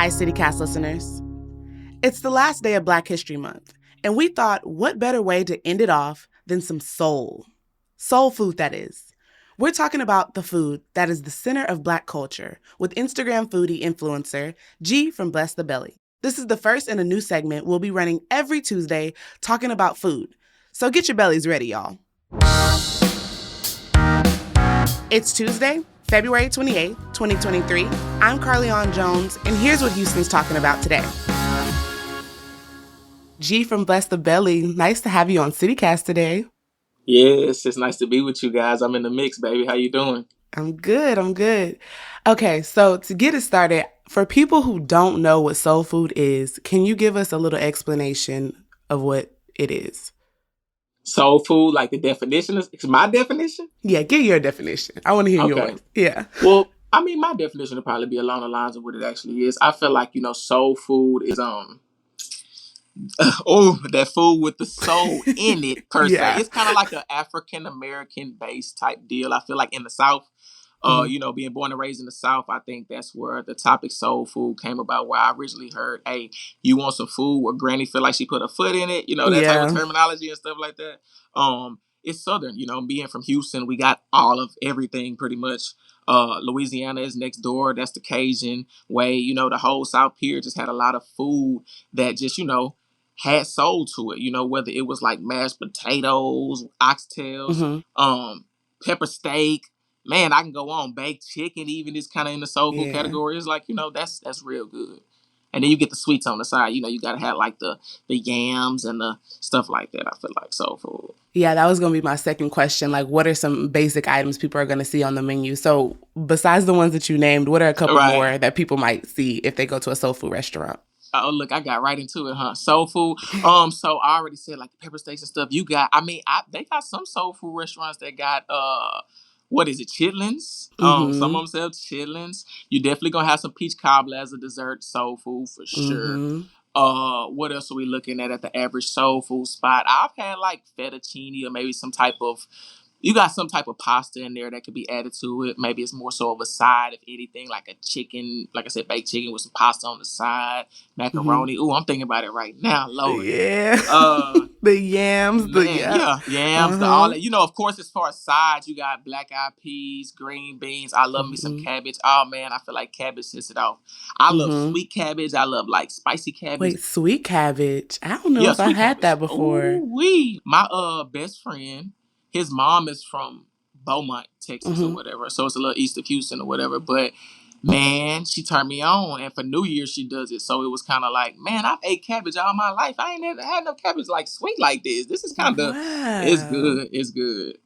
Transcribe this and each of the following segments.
Hi, CityCast listeners. It's the last day of Black History Month, and we thought, what better way to end it off than some soul? Soul food, that is. We're talking about the food that is the center of Black culture with Instagram foodie influencer G from Bless the Belly. This is the first in a new segment we'll be running every Tuesday talking about food. So get your bellies ready, y'all. It's Tuesday, February 28th, 2023. I'm Carlignon Jones, and here's what Houston's talking about today. G from Bless the Belly, nice to have you on CityCast today. Yes, it's nice to be with you guys. I'm in the mix, baby. How you doing? I'm good. Okay, so to get it started, for people who don't know what soul food is, can you give us a little explanation of what it is? Soul food, like the definition is my definition? Yeah, give your definition. I want to hear Okay. yours. Yeah. Well, I mean, my definition would probably be along the lines of what it actually is. I feel like, soul food is that food with the soul in it per se. Yeah. It's kind of like an African American based type deal. I feel like in the South, being born and raised in the South, I think that's where the topic soul food came about, where I originally heard, hey, you want some food where granny feel like she put her foot in it, that type of terminology and stuff like that. It's Southern, being from Houston, we got all of everything pretty much. Louisiana is next door. That's the Cajun way. The whole South Pier just had a lot of food that just, had soul to it, whether it was like mashed potatoes, oxtails, pepper steak. Man, I can go on. Baked chicken even is kind of in the soul food category. It's like, that's real good. And then you get the sweets on the side. You got to have like the yams and the stuff like that. I feel like soul food. Yeah, that was going to be my second question. Like, what are some basic items people are going to see on the menu? So besides the ones that you named, what are a couple more that people might see if they go to a soul food restaurant? Oh, look, I got right into it, huh? Soul food. So I already said like the pepper steaks and stuff. They got some soul food restaurants that got what is it, chitlins? Some of them sell chitlins. You definitely gonna have some peach cobbler as a dessert soul food for sure. What else are we looking at the average soul food spot? I've had like fettuccine or maybe you got some type of pasta in there that could be added to it. Maybe it's more so of a side, if anything, like a chicken, like I said, baked chicken with some pasta on the side, macaroni. Ooh, I'm thinking about it right now, Lord. Yeah. The yams. Yams, all that. Of course, as far as sides, you got black eyed peas, green beans. I love me some cabbage. Oh, man, I feel like cabbage sets it off. I love sweet cabbage. I love, like, spicy cabbage. Wait, sweet cabbage? I don't know if I had that before. Ooh-wee. My best friend, his mom is from Beaumont, Texas or whatever. So it's a little east of Houston or whatever. But, man, she turned me on. And for New Year's, she does it. So it was kind of like, man, I've ate cabbage all my life. I ain't never had no cabbage like sweet like this. This is kind of, it's good. It's good,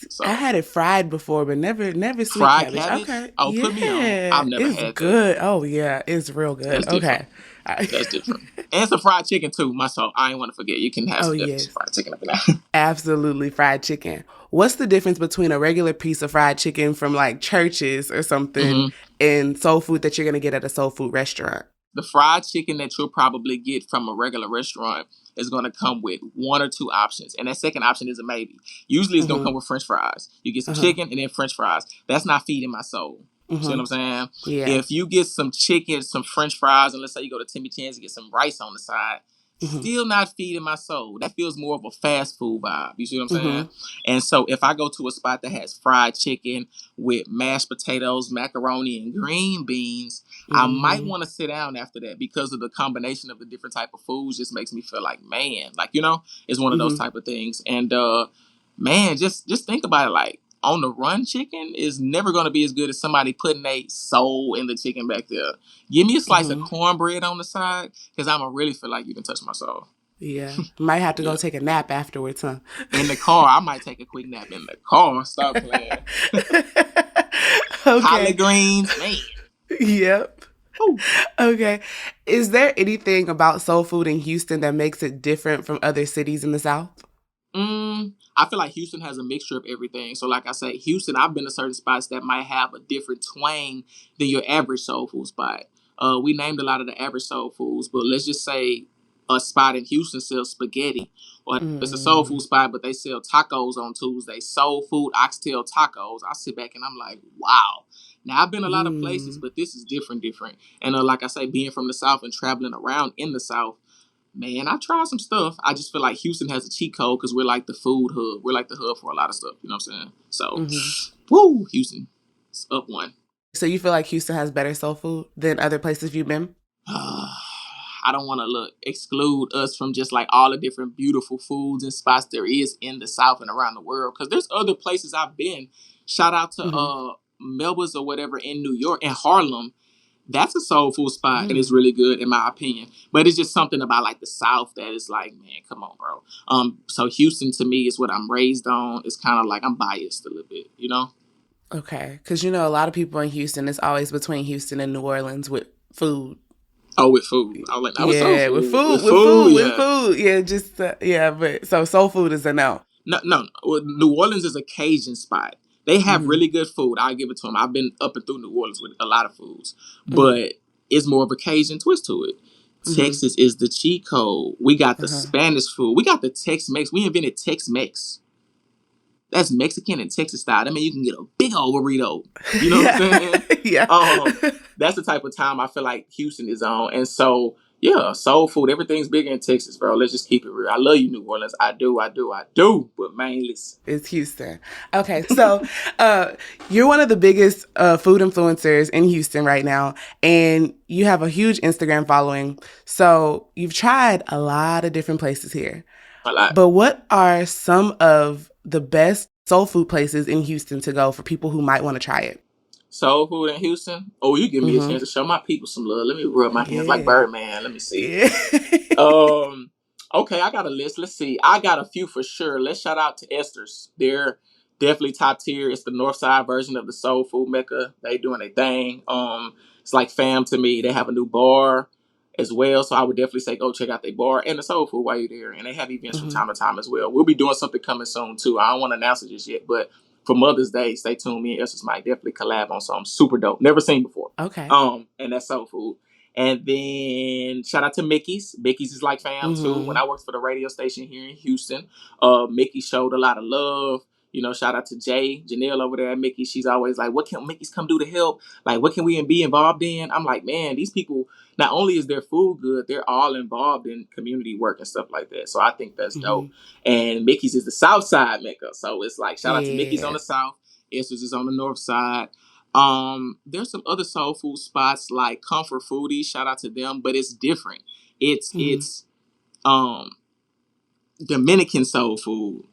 So. I had it fried before, but never sweet fried cabbage. Okay. Oh, put me on. I've never had good. That. Oh, yeah. It's real good. That's okay. That's different. And some fried chicken too, so I ain't want to forget. You can have some fried chicken up in there. Absolutely, fried chicken. What's the difference between a regular piece of fried chicken from like Church's or something and soul food that you're going to get at a soul food restaurant? The fried chicken that you'll probably get from a regular restaurant is going to come with one or two options. And that second option is a maybe. Usually it's going to come with French fries. You get some chicken and then French fries. That's not feeding my soul. See what I'm saying? Yeah. If you get some chicken, some French fries, and let's say you go to Timmy Chan's and get some rice on the side, still not feeding my soul. That feels more of a fast food vibe. You see what I'm saying? And so if I go to a spot that has fried chicken with mashed potatoes, macaroni, and green beans, I might want to sit down after that because of the combination of the different type of foods. Just makes me feel like, man, like, it's one of those type of things. And man, just think about it, like, on the run chicken is never going to be as good as somebody putting a soul in the chicken back there. Give me a slice of cornbread on the side because I'm going to really feel like you can touch my soul. Yeah. Might have to go take a nap afterwards, huh? In the car. I might take a quick nap in the car. Stop playing. Collard greens, man. Yep. Ooh. Okay. Is there anything about soul food in Houston that makes it different from other cities in the South? I feel like Houston has a mixture of everything. So like I say, Houston, I've been to certain spots that might have a different twang than your average soul food spot. We named a lot of the average soul foods, but let's just say a spot in Houston sells spaghetti. Or it's a soul food spot, but they sell tacos on Tuesday. Soul food, oxtail tacos. I sit back and I'm like, wow. Now I've been a lot of places, Mm. but this is different. And like I say, being from the South and traveling around in the South, man, I tried some stuff. I just feel like Houston has a cheat code because we're like the food hub. We're like the hub for a lot of stuff. You know what I'm saying? So, Hmm. woo, Houston, it's up one. So you feel like Houston has better soul food than other places you've been? I don't want to exclude us from just like all the different beautiful foods and spots there is in the South and around the world. Because there's other places I've been. Shout out to Hmm. Melba's or whatever in New York and Harlem. That's a soul food spot and it's Mm. really good in my opinion. But it's just something about like the South that is like, man, come on, bro. So Houston to me is what I'm raised on. It's kind of like I'm biased a little bit, you know? Okay, because you know a lot of people in Houston. It's always between Houston and New Orleans with food. Oh, with food. I was like, that was soul Yeah, with food. food, With with food, food, with yeah. food. Yeah, just yeah, but so soul food is a no. No, no. Well, New Orleans is a Cajun spot. They have Hmm. really good food. I'll give it to them. I've been up and through New Orleans with a lot of foods, Hmm. but it's more of a Cajun twist to it. Hmm. Texas is the cheat code. We got the Uh-huh. Spanish food. We got the Tex Mex. We invented Tex Mex. That's Mexican and Texas style. That means you can get a big old burrito. You know what I'm Yeah, saying? yeah. Um, that's the type of time I feel like Houston is on. And so, yeah, soul food, everything's bigger in Texas, bro. Let's just keep it real. I love you, New Orleans. I do, I do, I do. But man, listen. It's Houston. Okay, so uh, you're one of the biggest food influencers in Houston right now, and you have a huge Instagram following. So you've tried a lot of different places here. A lot. But what are some of the best soul food places in Houston to go for people who might want to try it? Soul food in Houston. Oh, you give me a Mm-hmm. chance to show my people some love. Let me rub my hands like Yeah. Birdman. Let me see. Yeah. Um, okay, I got a list. Let's see. I got a few for sure. Let's shout out to Esther's. They're definitely top tier. It's the North Side version of the Soul Food Mecca. They doing a thing. It's like fam to me. They have a new bar as well, so I would definitely say go check out their bar and the Soul Food while you're there. And they have events from Hmm. time to time as well. We'll be doing something coming soon too. I don't want to announce it just yet, but for Mother's Day, stay tuned. Me and Esther's might definitely collab on something super dope. Never seen before. Okay. And that's Soul Food. And then shout out to Mickey's. Mickey's is like fam too. When Hmm. I worked for the radio station here in Houston, Mickey showed a lot of love. You know, shout out to Janelle over there at Mickey. She's always like, what can Mickey's come do to help? Like, what can we be involved in? I'm like, man, these people, not only is their food good, they're all involved in community work and stuff like that. So I think that's Hmm. dope. And Mickey's is the South Side Mecca. So it's like, shout out to Mickey's on Yeah. the South. Esther's is on the North Side. There's some other soul food spots like Comfort Foodie. Shout out to them, but it's different. It's Hmm. it's um Dominican soul food.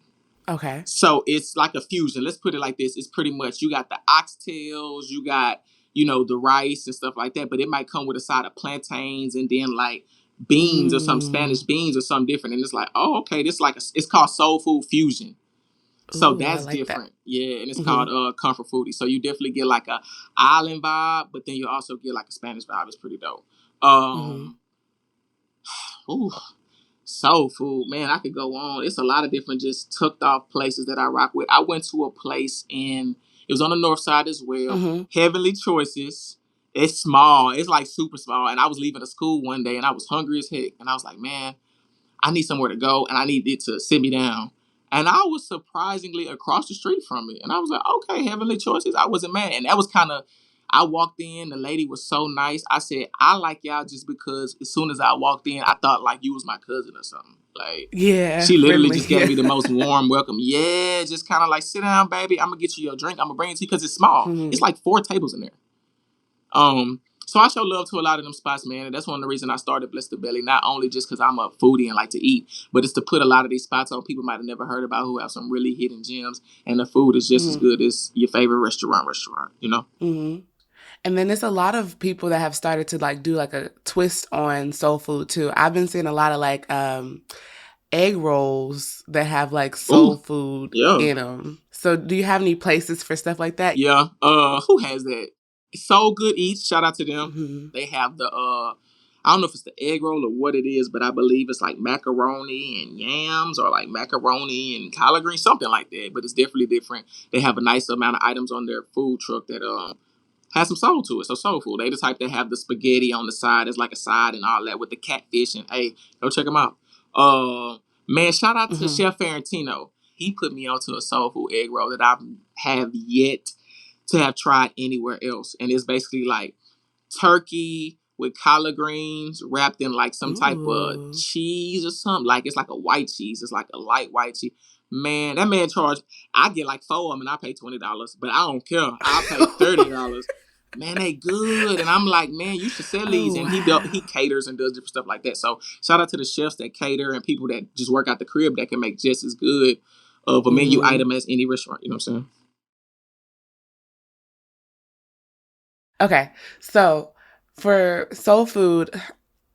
Okay. So it's like a fusion. Let's put it like this. It's pretty much you got the oxtails, you got, the rice and stuff like that, but it might come with a side of plantains and then like beans or some Mm. Spanish beans or something different. And it's like, oh, okay, this like it's called soul food fusion. So Ooh, I that's like that. different. Yeah, and it's Hmm. called Comfort Foodie. So you definitely get like a island vibe, but then you also get like a Spanish vibe. It's pretty dope. Hmm. Um ooh, soul food, man, I could go on. It's a lot of different just tucked off places that I rock with. I went to a place in it was on the north side as well. Hmm. Heavenly Choices. It's small. It's like super small. And I was leaving the school one day and I was hungry as heck. And I was like, man, I need somewhere to go and I need it to sit me down. And I was surprisingly across the street from it. And I was like, okay, Heavenly Choices. I wasn't mad. And that was kind of, I walked in, the lady was so nice. I said, I like y'all just because as soon as I walked in, I thought like you was my cousin or something. Like, Yeah, she literally friendly. just gave Yeah. me the most warm welcome. Yeah, just kind of like, sit down, baby. I'm going to get you your drink. I'm going to bring it to you because it's small. Hmm. It's like 4 tables in there. So I show love to a lot of them spots, man, and that's one of the reasons I started Bless the Belly. Not only just because I'm a foodie and like to eat, but it's to put a lot of these spots on people might have never heard about who have some really hidden gems, and the food is just as Hmm. good as your favorite restaurant. You know? Hmm. And then there's a lot of people that have started to like do like a twist on soul food too. I've been seeing a lot of like egg rolls that have like Ooh, soul food yeah, in them. So do you have any places for stuff like that? yeah. Who has that? So Good Eats. Shout out to them. Hmm. They have the I don't know if it's the egg roll or what it is, but I believe it's like macaroni and yams or like macaroni and collard green, something like that. But it's definitely different. They have a nice amount of items on their food truck that has some soul to it. So soul food. They the type that have the spaghetti on the side as like a side and all that with the catfish and hey, go check them out. Man, shout out to Hmm. Chef Ferrantino. He put me onto a soul food egg roll that I have yet. to have tried anywhere else. And it's basically like turkey with collard greens wrapped in like some type of Ooh. cheese or something. Like it's like a white cheese. It's like a light white cheese. Man, that man charged. I get like four of them and I pay $20, but I don't care. I pay $30. Man, they good, and I'm like, man, you should sell these. Oh, And he wow. caters and does different stuff like that. So shout out to the chefs that cater and people that just work out the crib that can make just as good of a menu Hmm. item as any restaurant. You know what I'm saying? Okay, so for soul food,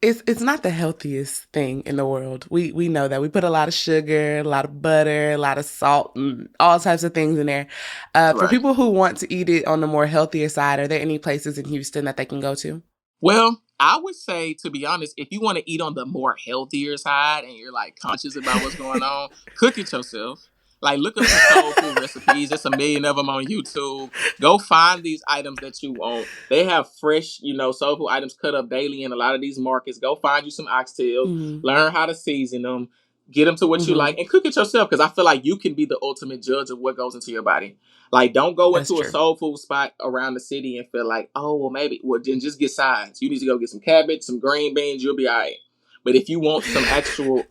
it's not the healthiest thing in the world. We know that we put a lot of sugar, a lot of butter, a lot of salt, and all types of things in there. For Right. people who want to eat it on the more healthier side, are there any places in Houston that they can go to? Well, I would say, to be honest, if you want to eat on the more healthier side and you're like conscious about what's going on, cook it yourself. Like, look up some soul food recipes. There's a million of them on YouTube. Go find these items that you want. They have fresh, soul food items cut up daily in a lot of these markets. Go find you some oxtails. Mm-hmm. Learn how to season them. Get them to what you Mm-hmm. like and cook it yourself because I feel like you can be the ultimate judge of what goes into your body. Like, don't go That's into a true. soul food spot around the city and feel like, oh, well, maybe, well, then just get sides. You need to go get some cabbage, some green beans, you'll be all right. But if you want some actual,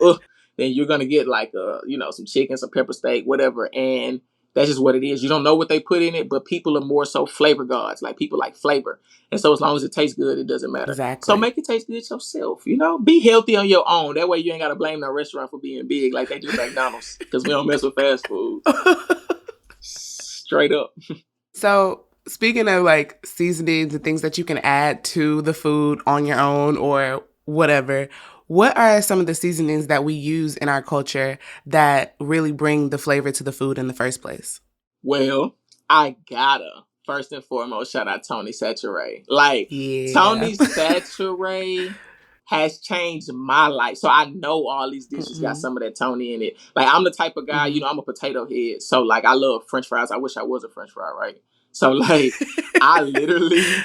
then you're going to get like, some chicken, some pepper steak, whatever. And that's just what it is. You don't know what they put in it, but people are more so flavor gods. Like, people like flavor. And so as long as it tastes good, it doesn't matter. So Exactly. make it taste good yourself, Be healthy on your own. That way you ain't got to blame no restaurant for being big like they do McDonald's because we don't mess with fast food. Straight up. So, speaking of like seasonings and things that you can add to the food on your own or whatever, what are some of the seasonings that we use in our culture that really bring the flavor to the food in the first place? Well, I gotta first and foremost shout out Tony Sature. Like Yeah. Tony Sature has changed my life. So I know all these dishes got Hmm. some of that Tony in it. Like I'm the type of guy, Hmm. I'm a potato head. So like I love French fries. I wish I was a French fry, right? So like I literally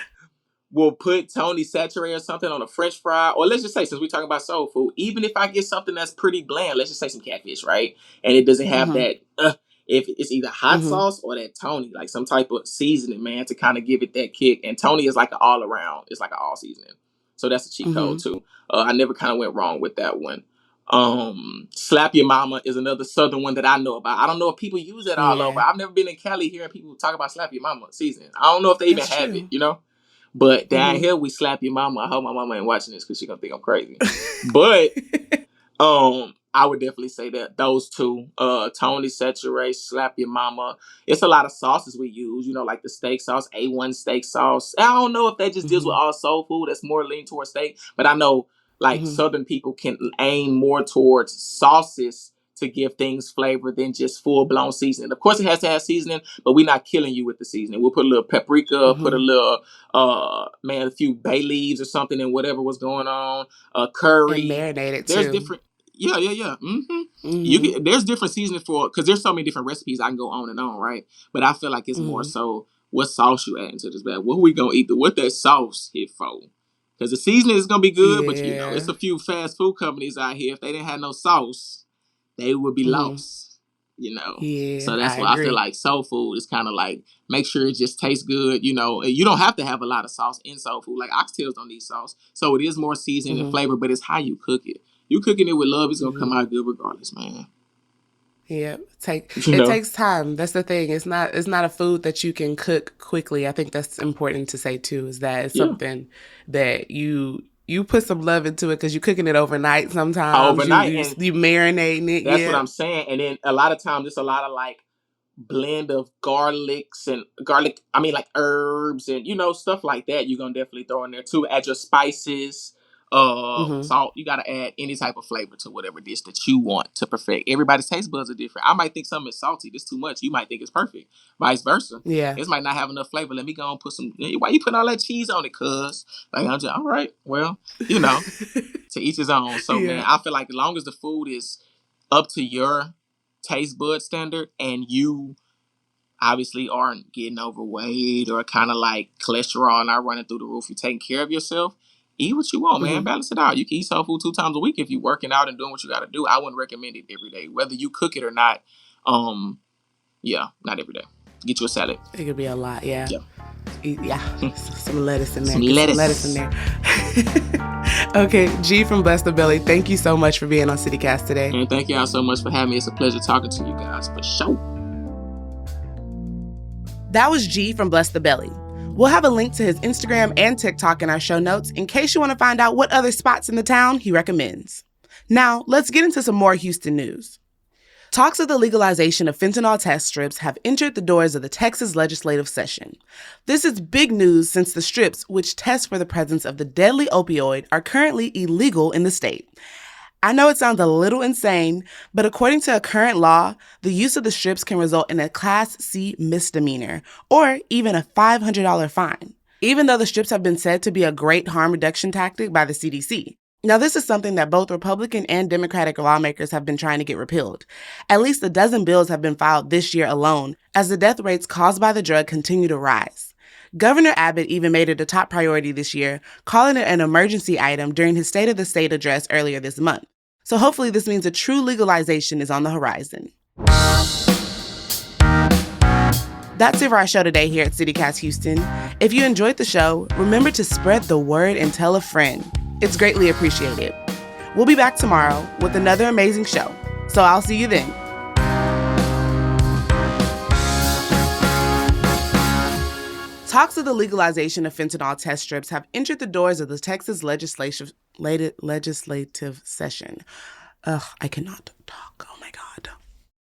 will put Tony Saturated or something on a French fry, or let's just say, since we're talking about soul food, even if I get something that's pretty bland, let's just say some catfish, right? And it doesn't have Hmm. that, if it's either hot Hmm. sauce or that Tony, like some type of seasoning, man, to kind of give it that kick. And Tony is like an all around, it's like an all seasoning. So that's a cheat code Hmm. too. I never kind of went wrong with that one. Slap Your Mama is another southern one that I know about. I don't know if people use it all over. Yeah, I've never been in Cali hearing people talk about Slap Your Mama seasoning. I don't know if they even that's have it, true. But down Hmm. here we slap your mama. I hope my mama ain't watching this because she gonna think I'm crazy. But I would definitely say that those two, Tony Saturate, Slap Your Mama. It's a lot of sauces we use, like the steak sauce, A1 steak sauce. I don't know if that just deals with Hmm. all soul food that's more lean towards steak, but I know like Hmm. Southern people can aim more towards sauces to give things flavor than just full blown seasoning. Of course, it has to have seasoning, but we're not killing you with the seasoning. We'll put a little paprika, put a Hmm. little a few bay leaves or something in whatever was going on, And curry. marinated There's too. different. Yeah, yeah, yeah. Hmm. There's different seasoning for because there's so many different recipes I can go on and on, right? But I feel like it's more Hmm. so what sauce you add into this bag. What we gonna eat? What that sauce hit for? Because the seasoning is gonna be good, but it's Yeah. a few fast food companies out here. If they didn't have no sauce, they would be Hmm. lost. Yeah, So that's I why I feel agree. like soul food is kind of like make sure it just tastes good. You don't have to have a lot of sauce in soul food. Like oxtails don't need sauce, so it is more seasoning and Hmm. flavor, but it's how you cook it. You cooking it with love, it's gonna come Hmm. out good regardless, man. Yeah, You it know? takes time. That's the thing. It's not a food that you can cook quickly. I think that's important to say too. Is that it's Yeah. something that you put some love into it because you're cooking it overnight. Sometimes you Overnight, you and you marinating it. that's what Yeah. I'm saying. And then a lot of times, it's a lot of like blend of garlic, I mean like herbs and stuff like that. You're gonna definitely throw in there too. Add your spices, Hmm. salt. You gotta add any type of flavor to whatever dish that you want to perfect. Everybody's taste buds are different. I might think something is salty, this too much. You might think it's perfect. Vice versa. Yeah. This might not have enough flavor. Let me go and put some. Why you putting all that cheese on it? Cuz like I'm just all right. Well, you know, to each his own. So man, Yeah. I feel like as long as the food is up to your taste bud standard and you obviously aren't getting overweight or kind of like cholesterol not running through the roof, you're taking care of yourself, eat what you want, man. Hmm. Balance it out. You can eat soul food 2 times a week if you're working out and doing what you got to do. I wouldn't recommend it every day, whether you cook it or not. Um, yeah, not every day. Get you a salad. It could be a lot, yeah. Yeah. Some lettuce in there. Some Get lettuce. some lettuce in there. Okay, G from Bless the Belly, thank you so much for being on CityCast today. And thank y'all so much for having me. It's a pleasure talking to you guys, for sure. That was G from Bless the Belly. We'll have a link to his Instagram and TikTok in our show notes in case you want to find out what other spots in the town he recommends. Now, let's get into some more Houston news. Talks of the legalization of fentanyl test strips have entered the doors of the Texas legislative session. This is big news since the strips, which test for the presence of the deadly opioid, are currently illegal in the state. I know it sounds a little insane, but according to a current law, the use of the strips can result in a Class C misdemeanor or even a $500 fine, even though the strips have been said to be a great harm reduction tactic by the CDC. Now, this is something that both Republican and Democratic lawmakers have been trying to get repealed. At least a dozen bills have been filed this year alone, as the death rates caused by the drug continue to rise. Governor Abbott even made it a top priority this year, calling it an emergency item during his State of the State address earlier this month. So hopefully this means a true legalization is on the horizon. That's it for our show today here at CityCast Houston. If you enjoyed the show, remember to spread the word and tell a friend. It's greatly appreciated. We'll be back tomorrow with another amazing show. So I'll see you then. Talks of the legalization of fentanyl test strips have entered the doors of the Texas legislative session. I cannot talk. Oh my God.